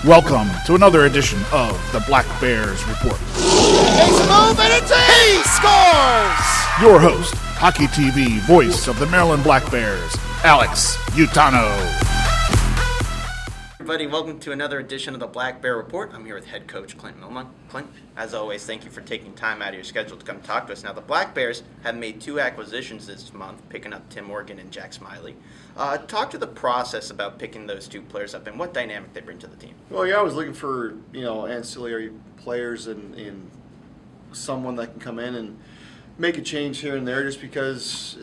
Welcome to another edition of the Black Bears Report. Makes a move and he scores! Your host, Hockey TV voice of the Maryland Black Bears, Alex Utano. Everybody, welcome to another edition of the Black Bear Report. I'm here with head coach Clint Mylymok. Clint, as always, thank you for taking time out of your schedule to come talk to us. Now, the Black Bears have made two acquisitions this month, picking up Tim Morgan and Jack Smiley. Talk to the process about picking those two players up and what dynamic they bring to the team. Well, yeah, I was looking for, ancillary players and someone that can come in and make a change here and there just because,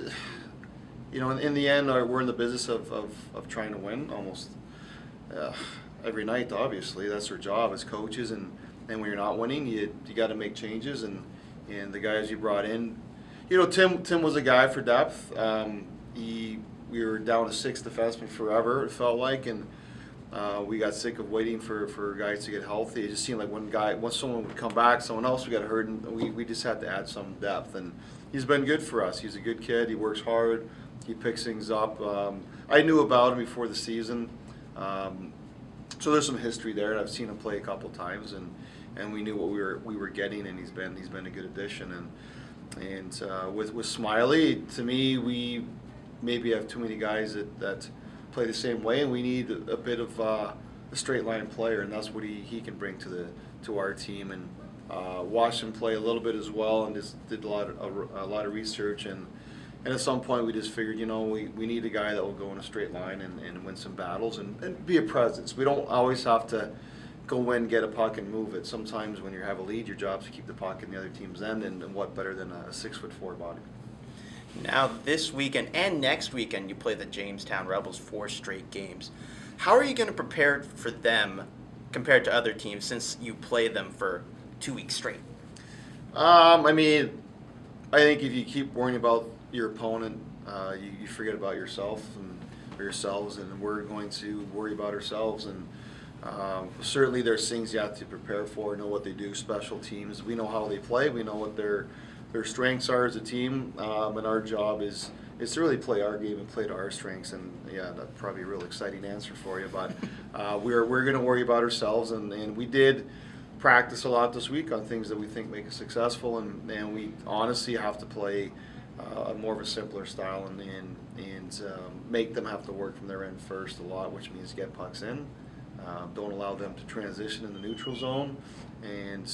in the end, we're in the business of trying to win almost every night, obviously. That's our job as coaches, and when you're not winning, you got to make changes, and the guys you brought in, Tim was a guy for depth. We were down to six defensemen forever, it felt like, and we got sick of waiting for guys to get healthy. It just seemed like once someone would come back, someone else would get hurt, and we just had to add some depth. And he's been good for us. He's a good kid. He works hard. He picks things up. I knew about him before the season, so there's some history there. And I've seen him play a couple times, and we knew what we were getting, and he's been a good addition. And with Smiley, to me, we maybe have too many guys that play the same way, and we need a bit of a straight line player, and that's what he can bring to our team. And watched him play a little bit as well, and just did a lot of research. And at some point we just figured, we need a guy that will go in a straight line and win some battles and be a presence. We don't always have to go in, get a puck, and move it. Sometimes when you have a lead, your job is to keep the puck in the other team's end, and what better than a 6'4" body. Now, this weekend and next weekend, you play the Jamestown Rebels 4 straight games. How are you going to prepare for them compared to other teams since you play them for 2 weeks straight? I think if you keep worrying about your opponent, you forget about yourself or yourselves, and we're going to worry about ourselves. And certainly there's things you have to prepare for, know what they do, special teams. We know how they play. We know what their strengths are as a team, and our job is to really play our game and play to our strengths. And yeah, that's probably a real exciting answer for you, but we're going to worry about ourselves, and we did practice a lot this week on things that we think make us successful, and we honestly have to play more of a simpler style and make them have to work from their end first a lot, which means get pucks in, don't allow them to transition in the neutral zone, and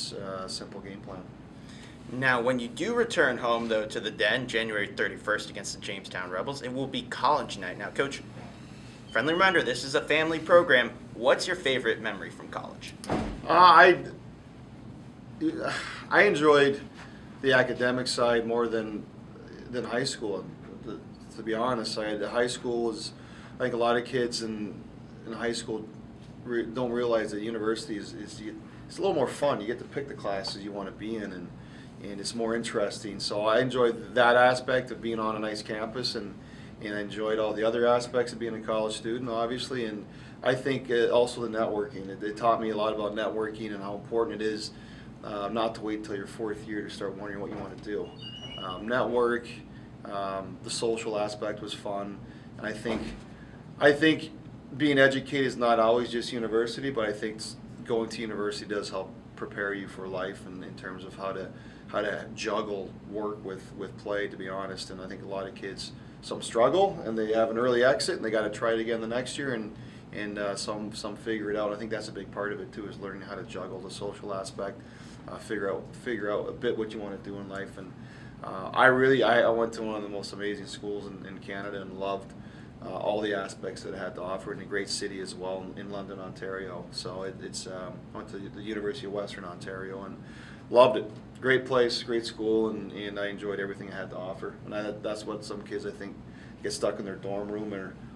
simple game plan. Now, when you do return home, though, to the Den, January 31st against the Jamestown Rebels, it will be college night. Now, Coach, friendly reminder, this is a family program. What's your favorite memory from college? I enjoyed the academic side more than high school. To be honest, high school was, I think a lot of kids in high school don't realize that university is it's a little more fun. You get to pick the classes you want to be in, and it's more interesting. So I enjoyed that aspect of being on a nice campus, and I enjoyed all the other aspects of being a college student, obviously. And I think also the networking. It taught me a lot about networking and how important it is not to wait until your fourth year to start wondering what you want to do. Network, the social aspect was fun, and I think being educated is not always just university, but I think going to university does help prepare you for life, and in terms of how to juggle work with play, to be honest. And I think a lot of kids, some struggle and they have an early exit and they got to try it again the next year, and some figure it out. I think that's a big part of it too, is learning how to juggle the social aspect, figure out a bit what you want to do in life. And I went to one of the most amazing schools in Canada, and loved all the aspects that it had to offer, in a great city as well, in London, Ontario. So I went to the University of Western Ontario and loved it. Great place, great school, and I enjoyed everything it had to offer. And that's what some kids, I think, get stuck in their dorm room,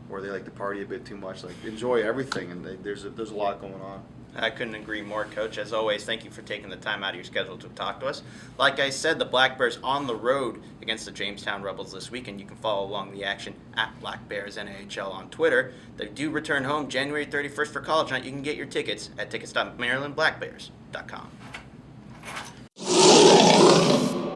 or they like to party a bit too much. Like, enjoy everything, and there's a lot going on. I couldn't agree more, Coach. As always, thank you for taking the time out of your schedule to talk to us. Like I said, the Black Bears on the road against the Jamestown Rebels this weekend. You can follow along the action at Black Bears NHL on Twitter. They do return home January 31st for college night. You can get your tickets at tickets.marylandblackbears.com.